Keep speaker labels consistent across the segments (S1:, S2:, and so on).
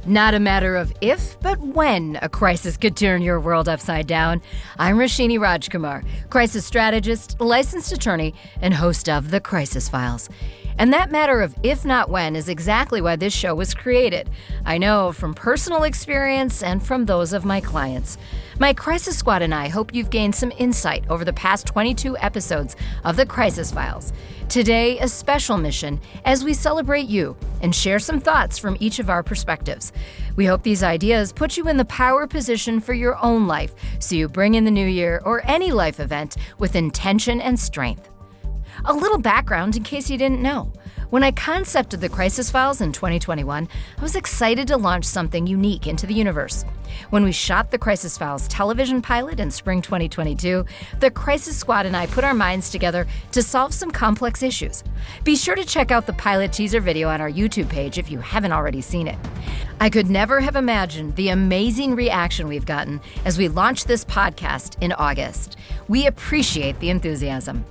S1: Not a matter of if, but when a crisis could turn your world upside down. I'm Roshini Rajkumar, crisis strategist, licensed attorney, and host of The Crisis Files. And that matter of if not when is exactly why this show was created. I know from personal experience and from those of my clients. My Crisis Squad and I hope you've gained some insight over the past 22 episodes of The Crisis Files. Today, a special mission as we celebrate you and share some thoughts from each of our perspectives. We hope these ideas put you in the power position for your own life so you bring in the new year or any life event with intention and strength. A little background in case you didn't know. When I concepted the Crisis Files in 2021, I was excited to launch something unique into the universe. When we shot the Crisis Files television pilot in spring 2022, the Crisis Squad and I put our minds together to solve some complex issues. Be sure to check out the pilot teaser video on our YouTube page if you haven't already seen it. I could never have imagined the amazing reaction we've gotten as we launched this podcast in August. We appreciate the enthusiasm.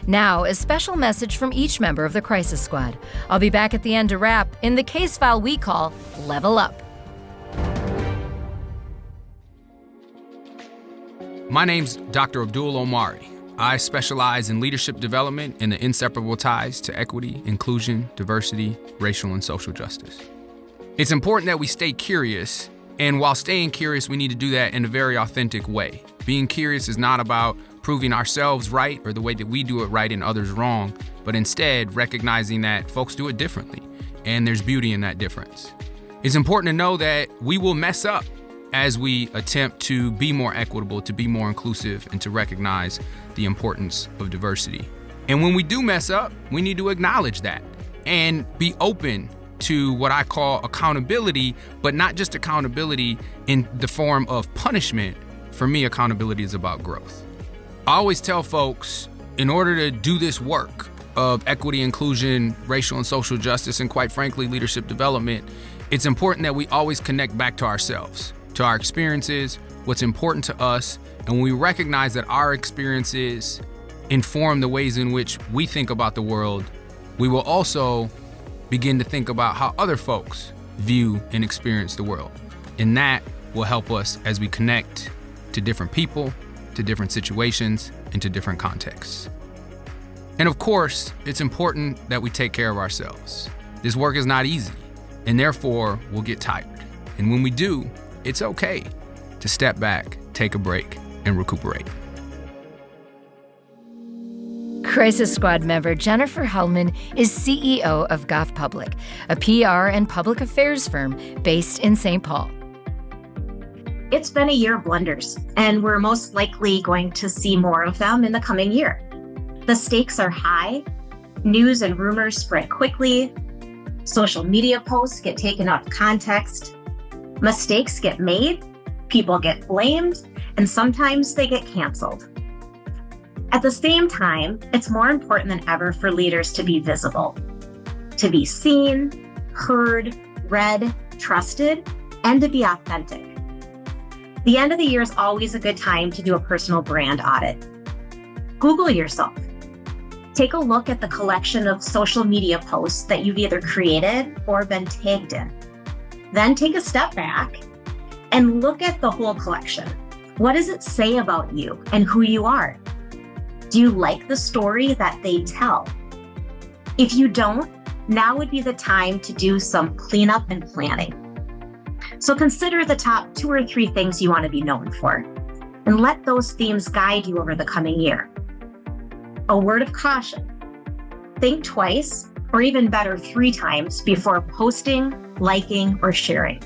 S1: Now, a special message from each member of the Crisis Squad. I'll be back at the end to wrap in the case file we call Level Up.
S2: My name's Dr. Abdul Omari. I specialize in leadership development and the inseparable ties to equity, inclusion, diversity, racial, and social justice. It's important that we stay curious, and while staying curious, we need to do that in a very authentic way. Being curious is not about proving ourselves right or the way that we do it right and others wrong, but instead recognizing that folks do it differently, and there's beauty in that difference. It's important to know that we will mess up as we attempt to be more equitable, to be more inclusive, and to recognize the importance of diversity. And when we do mess up, we need to acknowledge that and be open to what I call accountability, but not just accountability in the form of punishment. For me, accountability is about growth. I always tell folks, in order to do this work of equity, inclusion, racial and social justice, and quite frankly, leadership development, it's important that we always connect back to ourselves, to our experiences, what's important to us, and when we recognize that our experiences inform the ways in which we think about the world, we will also begin to think about how other folks view and experience the world. And that will help us as we connect to different people, to different situations, and to different contexts. And of course, it's important that we take care of ourselves. This work is not easy, and therefore we'll get tired. And when we do, it's okay to step back, take a break, and recuperate.
S1: Crisis Squad member Jennifer Hellman is CEO of Goff Public, a PR and public affairs firm based in St. Paul.
S3: It's been a year of blunders, and we're most likely going to see more of them in the coming year. The stakes are high, news and rumors spread quickly, social media posts get taken out of context, mistakes get made, people get blamed, and sometimes they get canceled. At the same time, it's more important than ever for leaders to be visible, to be seen, heard, read, trusted, and to be authentic. The end of the year is always a good time to do a personal brand audit. Google yourself. Take a look at the collection of social media posts that you've either created or been tagged in. Then take a step back and look at the whole collection. What does it say about you and who you are? Do you like the story that they tell? If you don't, now would be the time to do some cleanup and planning. So consider the top 2 or 3 things you want to be known for, and let those themes guide you over the coming year. A word of caution: think twice, or even better, 3 times before posting, liking, or sharing.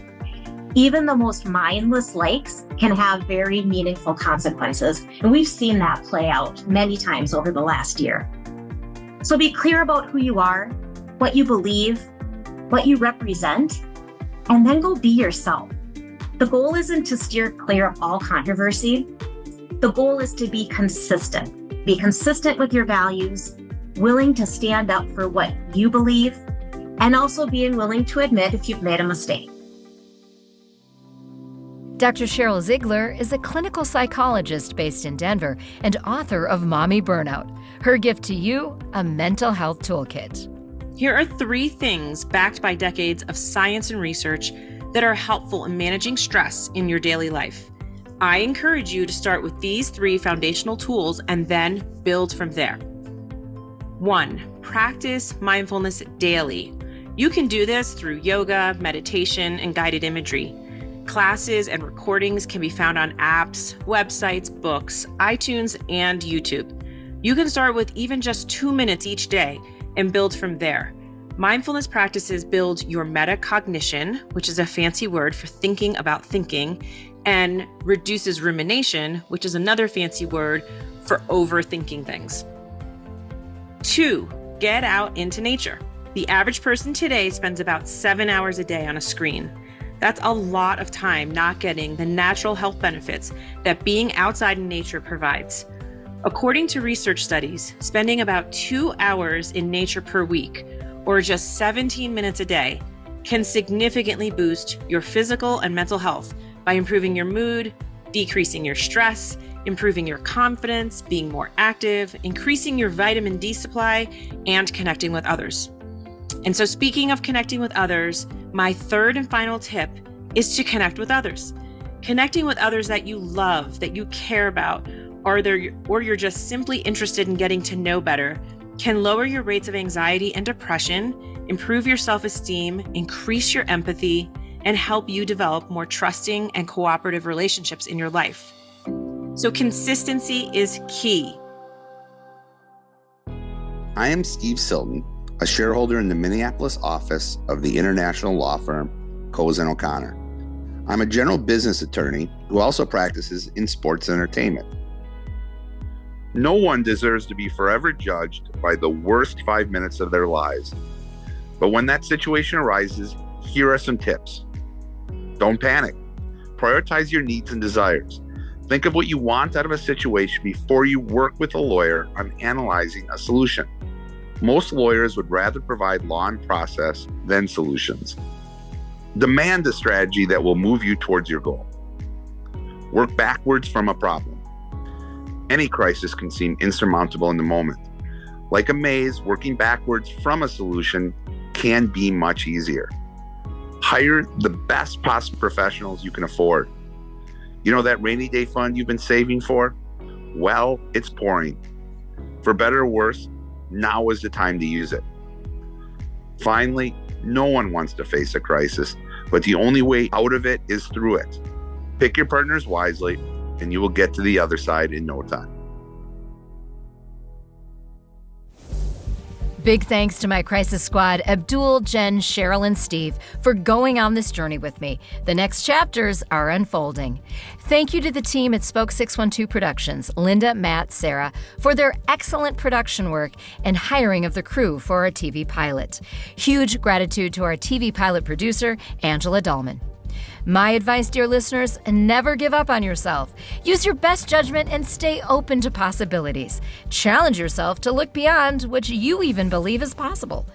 S3: Even the most mindless likes can have very meaningful consequences, and we've seen that play out many times over the last year. So be clear about who you are, what you believe, what you represent, and then go be yourself. The goal isn't to steer clear of all controversy. The goal is to be consistent. Be consistent with your values, willing to stand up for what you believe, and also being willing to admit if you've made a mistake.
S1: Dr. Cheryl Ziegler is a clinical psychologist based in Denver and author of Mommy Burnout. Her gift to you, a mental health toolkit.
S4: Here are 3 things backed by decades of science and research that are helpful in managing stress in your daily life. I encourage you to start with these 3 foundational tools and then build from there. 1, practice mindfulness daily. You can do this through yoga, meditation, and guided imagery. Classes and recordings can be found on apps, websites, books, iTunes, and YouTube. You can start with even just 2 minutes each day and build from there. Mindfulness practices build your metacognition, which is a fancy word for thinking about thinking, and reduces rumination, which is another fancy word for overthinking things. 2, get out into nature. The average person today spends about 7 hours a day on a screen. That's a lot of time not getting the natural health benefits that being outside in nature provides. According to research studies, spending about 2 hours in nature per week, or just 17 minutes a day, can significantly boost your physical and mental health by improving your mood, decreasing your stress, improving your confidence, being more active, increasing your vitamin D supply, and connecting with others. And so speaking of connecting with others, my 3rd and final tip is to connect with others. Connecting with others that you love, that you care about, or you're just simply interested in getting to know better, can lower your rates of anxiety and depression, improve your self-esteem, increase your empathy, and help you develop more trusting and cooperative relationships in your life. So consistency is key.
S5: I am Steve Silton, a shareholder in the Minneapolis office of the international law firm Coase & O'Connor. I'm a general business attorney who also practices in sports entertainment. No one deserves to be forever judged by the worst 5 minutes of their lives. But when that situation arises, here are some tips. Don't panic. Prioritize your needs and desires. Think of what you want out of a situation before you work with a lawyer on analyzing a solution. Most lawyers would rather provide law and process than solutions. Demand a strategy that will move you towards your goal. Work backwards from a problem. Any crisis can seem insurmountable in the moment. Like a maze, working backwards from a solution can be much easier. Hire the best possible professionals you can afford. You know that rainy day fund you've been saving for? Well, it's pouring. For better or worse, now is the time to use it. Finally, no one wants to face a crisis, but the only way out of it is through it. Pick your partners wisely, and you will get to the other side in no time.
S1: Big thanks to my crisis squad, Abdul, Jen, Cheryl, and Steve, for going on this journey with me. The next chapters are unfolding. Thank you to the team at Spoke 612 Productions, Linda, Matt, Sarah, for their excellent production work and hiring of the crew for our TV pilot. Huge gratitude to our TV pilot producer, Angela Dahlman. My advice, dear listeners, never give up on yourself. Use your best judgment and stay open to possibilities. Challenge yourself to look beyond what you even believe is possible.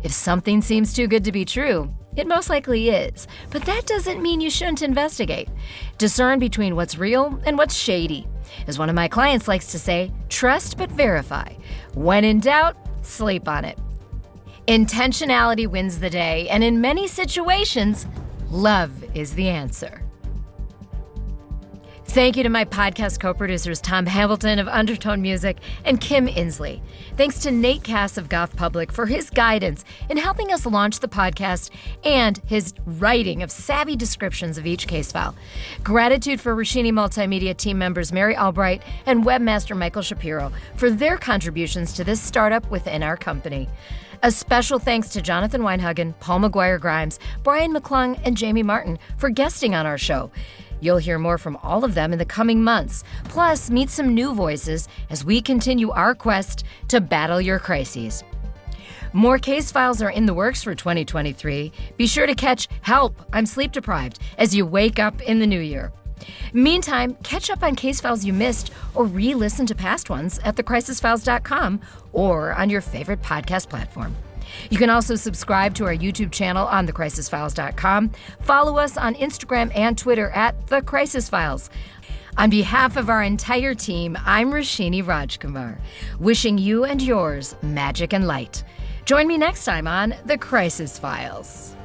S1: If something seems too good to be true, it most likely is, but that doesn't mean you shouldn't investigate. Discern between what's real and what's shady. As one of my clients likes to say, trust but verify. When in doubt, sleep on it. Intentionality wins the day, and in many situations, love is the answer. Thank you to my podcast co-producers Tom Hamilton of Undertone Music and Kim Inslee. Thanks to Nate Cass of Goff Public for his guidance in helping us launch the podcast and his writing of savvy descriptions of each case file. Gratitude for Roshini Multimedia team members Mary Albright and webmaster Michael Shapiro for their contributions to this startup within our company. A special thanks to Jonathan Weinhagen, Paul McGuire-Grimes, Brian McClung, and Jamie Martin for guesting on our show. You'll hear more from all of them in the coming months. Plus, meet some new voices as we continue our quest to battle your crises. More case files are in the works for 2023. Be sure to catch Help, I'm Sleep Deprived as you wake up in the new year. Meantime, catch up on case files you missed or re-listen to past ones at thecrisisfiles.com or on your favorite podcast platform. You can also subscribe to our YouTube channel on thecrisisfiles.com. Follow us on Instagram and Twitter at The Crisis Files. On behalf of our entire team, I'm Roshini Rajkumar, wishing you and yours magic and light. Join me next time on The Crisis Files.